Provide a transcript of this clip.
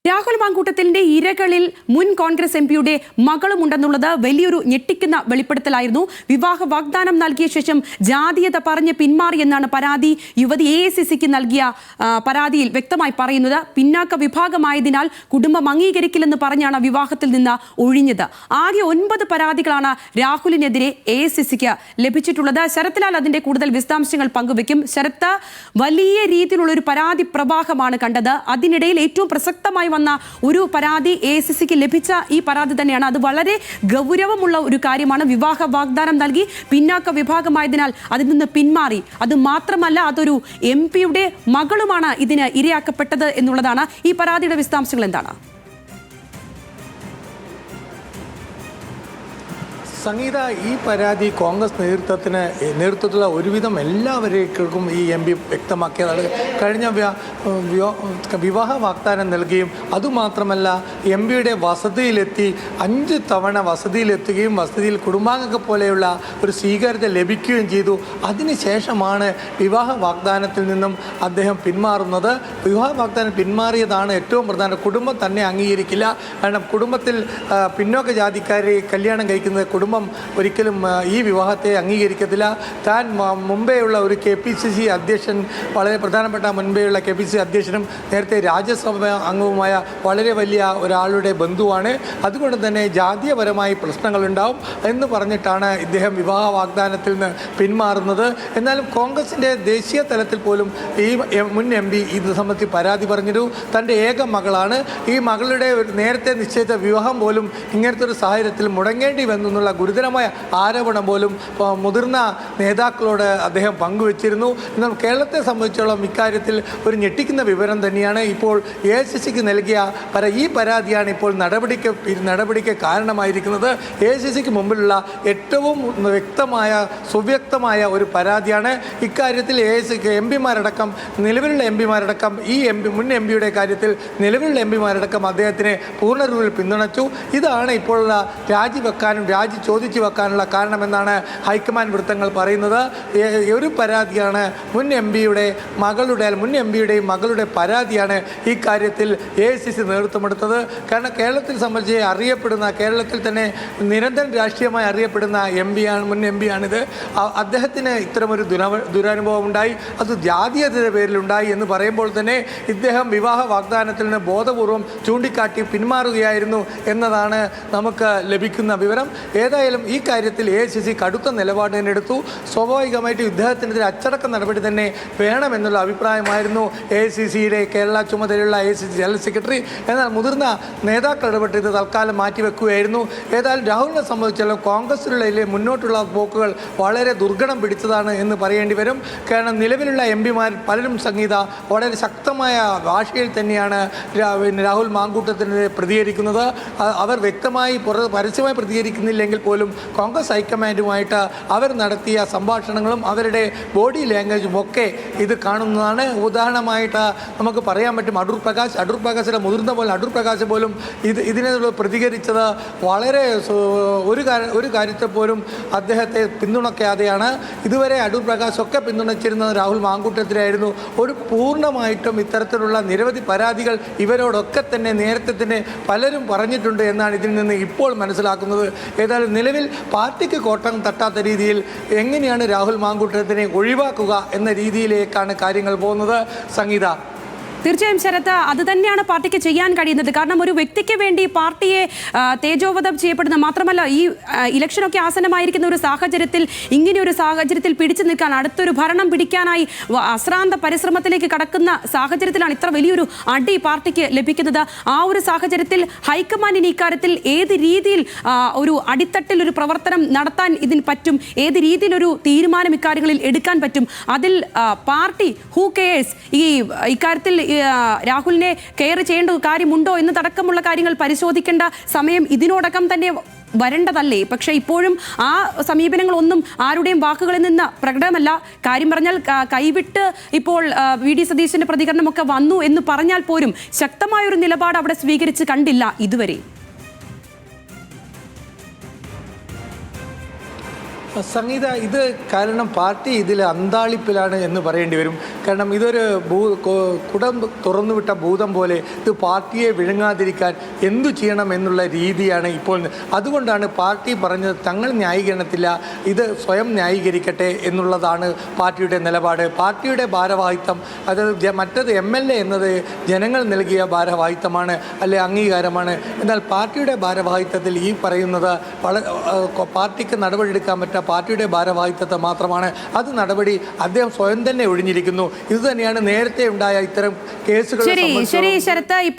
രാഹുൽ മാങ്കൂട്ടത്തിന്റെ ഇരകളിൽ മുൻ കോൺഗ്രസ് എംപിയുടെ മകളുമുണ്ടെന്നുള്ളത് വലിയൊരു ഞെട്ടിക്കുന്ന വെളിപ്പെടുത്തലായിരുന്നു. വിവാഹ വാഗ്ദാനം നൽകിയ ശേഷം ജാതീയത പറഞ്ഞ് പിന്മാറിയെന്നാണ് പരാതി. യുവതി AICCക്ക് നൽകിയ പരാതിയിൽ വ്യക്തമായി പറയുന്നത്. പിന്നാക്ക വിഭാഗമായതിനാൽ കുടുംബം അംഗീകരിക്കില്ലെന്ന് പറഞ്ഞാണ് വിവാഹത്തിൽ നിന്ന് ഒഴിഞ്ഞത്. ആകെ 9 പരാതികളാണ് രാഹുലിനെതിരെ AICCക്ക് ലഭിച്ചിട്ടുള്ളത്. ശരത്ലാൽ അതിന്റെ കൂടുതൽ വിശദാംശങ്ങൾ പങ്കുവെക്കും. ശരത്ത്, വലിയ രീതിയിലുള്ള ഒരു പരാതി പ്രവാഹമാണ് കണ്ടത്. അതിനിടയിൽ ഏറ്റവും പ്രസക്തമായി വന്ന ഒരു പരാതി AICCക്ക് ലഭിച്ച ഈ പരാതി തന്നെയാണ്. അത് വളരെ ഗൗരവമുള്ള ഒരു കാര്യമാണ്. വിവാഹ വാഗ്ദാനം നൽകി പിന്നാക്ക വിഭാഗമായതിനാൽ അതിൽ നിന്ന് പിന്മാറി. അത് മാത്രമല്ല, അതൊരു MP-യുടെ മകളുമാണ് ഇതിന് ഇരയാക്കപ്പെട്ടത് എന്നുള്ളതാണ്. ഈ പരാതിയുടെ വിശദാംശങ്ങൾ എന്താണ്? സംഗീത, ഈ പരാതി കോൺഗ്രസ് നേതൃത്വത്തിലുള്ള ഒരുവിധം എല്ലാവരേക്കും ഈ MP വ്യക്തമാക്കിയതാണ്. കഴിഞ്ഞ വിവാഹ വാഗ്ദാനം നൽകുകയും അതുമാത്രമല്ല MP-യുടെ വസതിയിലെത്തി 5 തവണ വസതിയിലെത്തുകയും വസതിയിൽ കുടുംബാംഗങ്ങൾ പോലെയുള്ള ഒരു സ്വീകാര്യത ലഭിക്കുകയും ചെയ്തു. അതിനുശേഷമാണ് വിവാഹ വാഗ്ദാനത്തിൽ നിന്നും അദ്ദേഹം പിന്മാറുന്നത്. വിവാഹ വാഗ്ദാനം പിന്മാറിയതാണ് ഏറ്റവും പ്രധാനം. കുടുംബം തന്നെ അംഗീകരിക്കില്ല. കാരണം കുടുംബത്തിൽ പിന്നോക്ക ജാതിക്കാരെ കല്യാണം കഴിക്കുന്നത് കുടുംബം ഒരിക്കലും ഈ വിവാഹത്തെ അംഗീകരിക്കത്തില്ല. താൻ മുമ്പേയുള്ള ഒരു KPCC അധ്യക്ഷൻ, വളരെ പ്രധാനപ്പെട്ട മുൻപേയുള്ള KPCC അധ്യക്ഷനും നേരത്തെ രാജ്യസഭ അംഗവുമായ വളരെ വലിയ ഒരാളുടെ ബന്ധുവാണ്. അതുകൊണ്ട് തന്നെ ജാതീയപരമായി പ്രശ്നങ്ങളുണ്ടാവും എന്ന് പറഞ്ഞിട്ടാണ് ഇദ്ദേഹം വിവാഹ വാഗ്ദാനത്തിൽ നിന്ന് പിന്മാറുന്നത്. എന്നാലും കോൺഗ്രസിൻ്റെ ദേശീയ തലത്തിൽ പോലും ഈ മുൻ MP ഇത് സംബന്ധിച്ച് പരാതി പറഞ്ഞൊരു തൻ്റെ ഏക മകളാണ്. ഈ മകളുടെ നേരത്തെ നിശ്ചയിച്ച വിവാഹം പോലും ഇങ്ങനത്തെ ഒരു സാഹചര്യത്തിൽ മുടങ്ങേണ്ടി വന്നെന്നുള്ള ഗുരുതരമായ ആരോപണം പോലും മുതിർന്ന നേതാക്കളോട് അദ്ദേഹം പങ്കുവച്ചിരുന്നു. എന്നാൽ കേരളത്തെ സംബന്ധിച്ചോളം ഇക്കാര്യത്തിൽ ഒരു ഞെട്ടിക്കുന്ന വിവരം തന്നെയാണ്. ഇപ്പോൾ AICCക്ക് നൽകിയ ഈ പരാതിയാണ് ഇപ്പോൾ നടപടിക്ക് കാരണമായിരിക്കുന്നത്. AICCക്ക് മുമ്പിലുള്ള ഏറ്റവും സുവ്യക്തമായ ഒരു പരാതിയാണ്. ഇക്കാര്യത്തിൽ AICCക്ക് MP-മാരടക്കം നിലവിലുള്ള MP-മാരടക്കം ഈ മുൻ MP-യുടെ കാര്യത്തിൽ നിലവിലുള്ള MP-മാരടക്കം അദ്ദേഹത്തിനെ പൂർണ്ണരൂപത്തിൽ പിന്തുണച്ചു. ഇതാണ് ഇപ്പോഴുള്ള രാജി ചോദിച്ചു വെക്കാനുള്ള കാരണമെന്നാണ് ഹൈക്കമാൻഡ് വൃത്തങ്ങൾ പറയുന്നത്. ഒരു പരാതിയാണ് മുൻ MPയുടെയും മകളുടെ പരാതിയാണ് ഈ കാര്യത്തിൽ AICC നേതൃത്വമെടുത്തത്. കാരണം കേരളത്തിൽ സംബന്ധിച്ച് കേരളത്തിൽ തന്നെ നിരന്തരം രാഷ്ട്രീയമായി അറിയപ്പെടുന്ന മുൻ MP-ആണിത്. അദ്ദേഹത്തിന് ഇത്തരമൊരു ദുരനുഭവം ഉണ്ടായി. അത് ജാതീയതയുടെ പേരിലുണ്ടായി എന്ന് പറയുമ്പോൾ തന്നെ ഇദ്ദേഹം വിവാഹ വാഗ്ദാനത്തിൽ നിന്ന് ബോധപൂർവം ചൂണ്ടിക്കാട്ടി പിന്മാറുകയായിരുന്നു എന്നതാണ് നമുക്ക് ലഭിക്കുന്ന വിവരം. ഏതായാലും ഈ കാര്യത്തിൽ AICC കടുത്ത നിലപാട് തന്നെ എടുത്തു. സ്വാഭാവികമായിട്ട് ഇദ്ദേഹത്തിനെതിരെ അച്ചടക്ക നടപടി തന്നെ വേണമെന്നുള്ള അഭിപ്രായമായിരുന്നു AICCയുടെ കേരള ചുമതലയുള്ള AICC ജനറൽ സെക്രട്ടറി. എന്നാൽ മുതിർന്ന നേതാക്കൾ ഇടപെട്ട് ഇത് തൽക്കാലം മാറ്റിവെക്കുകയായിരുന്നു. ഏതായാലും രാഹുലിനെ സംബന്ധിച്ചാലും കോൺഗ്രസിലുള്ള മുന്നോട്ടുള്ള പോക്കുകൾ വളരെ ദുർഘടം പിടിച്ചതാണ് എന്ന് പറയേണ്ടി വരും. കാരണം നിലവിലുള്ള MP-മാർ പലരും സംഗീത വളരെ ശക്തമായ ഭാഷയിൽ തന്നെയാണ് രാഹുൽ മാങ്കൂട്ടത്തിനെതിരെ പ്രതികരിക്കുന്നത്. അവർ വ്യക്തമായി പരസ്യമായി പ്രതികരിക്കുന്നില്ലെങ്കിൽ പോലും കോൺഗ്രസ് ഹൈക്കമാൻഡുമായിട്ട് അവർ നടത്തിയ സംഭാഷണങ്ങളും അവരുടെ ബോഡി ലാംഗ്വേജും ഒക്കെ ഇത് കാണുന്നതാണ്. ഉദാഹരണമായിട്ട് നമുക്ക് പറയാൻ പറ്റും അടൂർ പ്രകാശിൻ്റെ മുതിർന്ന പോലെ അടൂർ പ്രകാശ് പോലും ഇതിനോട് പ്രതികരിച്ചത് വളരെ ഒരു കാര്യത്തെ പോലും അദ്ദേഹത്തെ പിന്തുണയ്ക്കാതെയാണ്. ഇതുവരെ അടൂർ പ്രകാശ് ഒക്കെ പിന്തുണച്ചിരുന്നത് രാഹുൽ മാങ്കൂട്ടത്തിലായിരുന്നു. പൂർണ്ണമായിട്ടും ഇത്തരത്തിലുള്ള നിരവധി പരാതികൾ ഇവരോടൊക്കെ തന്നെ നേരത്തെ തന്നെ പലരും പറഞ്ഞിട്ടുണ്ട് എന്നാണ് ഇതിൽ നിന്ന് ഇപ്പോൾ മനസ്സിലാക്കുന്നത്. ഏതായാലും നിലവിൽ പാർട്ടിക്ക് കോട്ടം തട്ടാത്ത രീതിയിൽ എങ്ങനെയാണ് രാഹുൽ മാങ്കൂട്ടത്തിനെ ഒഴിവാക്കുക എന്ന രീതിയിലേക്കാണ് കാര്യങ്ങൾ പോകുന്നത്. സംഗീത, തീർച്ചയായും ശരത്ത്, അത് തന്നെയാണ് പാർട്ടിക്ക് ചെയ്യാൻ കഴിയുന്നത്. കാരണം ഒരു വ്യക്തിക്ക് വേണ്ടി പാർട്ടിയെ തേജോവധം ചെയ്യപ്പെടുന്ന മാത്രമല്ല, ഈ ഇലക്ഷനൊക്കെ ആസന്നമായിരിക്കുന്ന ഒരു സാഹചര്യത്തിൽ ഇങ്ങനെയൊരു സാഹചര്യത്തിൽ പിടിച്ചു നിൽക്കാൻ, അടുത്തൊരു ഭരണം പിടിക്കാനായി അശ്രാന്ത പരിശ്രമത്തിലേക്ക് കടക്കുന്ന സാഹചര്യത്തിലാണ് ഇത്ര വലിയൊരു അടി പാർട്ടിക്ക് ലഭിക്കുന്നത്. ആ ഒരു സാഹചര്യത്തിൽ ഹൈക്കമാൻഡിന് ഇക്കാര്യത്തിൽ ഏത് രീതിയിൽ ഒരു അടിത്തട്ടിൽ ഒരു പ്രവർത്തനം നടത്താൻ ഇതിന് പറ്റും, ഏത് രീതിയിലൊരു തീരുമാനം ഇക്കാര്യങ്ങളിൽ എടുക്കാൻ പറ്റും, അതിൽ പാർട്ടി ഹൂ കെയേഴ്സ് ഇക്കാര്യത്തിൽ രാഹുലിനെ കെയർ ചെയ്യേണ്ട കാര്യമുണ്ടോ എന്നതടക്കമുള്ള കാര്യങ്ങൾ പരിശോധിക്കേണ്ട സമയം ഇതിനോടകം തന്നെ വരേണ്ടതല്ലേ? പക്ഷേ ഇപ്പോഴും ആ സമീപനങ്ങളൊന്നും ആരുടെയും വാക്കുകളിൽ നിന്ന് പ്രകടമല്ല. കാര്യം പറഞ്ഞാൽ കൈവിട്ട് ഇപ്പോൾ VD സതീശന്റെ പ്രതികരണമൊക്കെ വന്നു എന്ന് പറഞ്ഞാൽ പോലും ശക്തമായൊരു നിലപാട് അവിടെ സ്വീകരിച്ച് കണ്ടില്ല ഇതുവരെ. സംഗീത, ഇത് കാരണം പാർട്ടി ഇതിൽ അന്താളിപ്പിലാണ് എന്ന് പറയേണ്ടി വരും. കാരണം ഇതൊരു കുടം തുറന്നുവിട്ട ഭൂതം പോലെ ഇത് പാർട്ടിയെ വിഴുങ്ങാതിരിക്കാൻ എന്തു ചെയ്യണം എന്നുള്ള രീതിയാണ് ഇപ്പോൾ. അതുകൊണ്ടാണ് പാർട്ടി പറഞ്ഞത് തങ്ങൾ ന്യായീകരണത്തില്ല, ഇത് സ്വയം ന്യായീകരിക്കട്ടെ എന്നുള്ളതാണ് പാർട്ടിയുടെ നിലപാട്. പാർട്ടിയുടെ ഭാരവാഹിത്വം അത് മറ്റത് MLA എന്നത് ജനങ്ങൾ നൽകിയ ഭാരവാഹിത്വമാണ്, അല്ലെ അംഗീകാരമാണ്. എന്നാൽ പാർട്ടിയുടെ ഭാരവാഹിത്വത്തിൽ ഈ പറയുന്നത് പാർട്ടിക്ക് നടപടിയെടുക്കാൻ പറ്റുന്ന പാർട്ടിയുടെ ഭാരവാഹിത്വത്തെ മാത്രമാണ്. അത് നടപടി അദ്ദേഹം സ്വയം തന്നെ ഒഴിഞ്ഞിരിക്കുന്നു. ഇത് തന്നെയാണ് നേരത്തെ ഉണ്ടായ ഇത്തരം കേസുകൾ. ശരി ശരത്ത്. ഇപ്പോൾ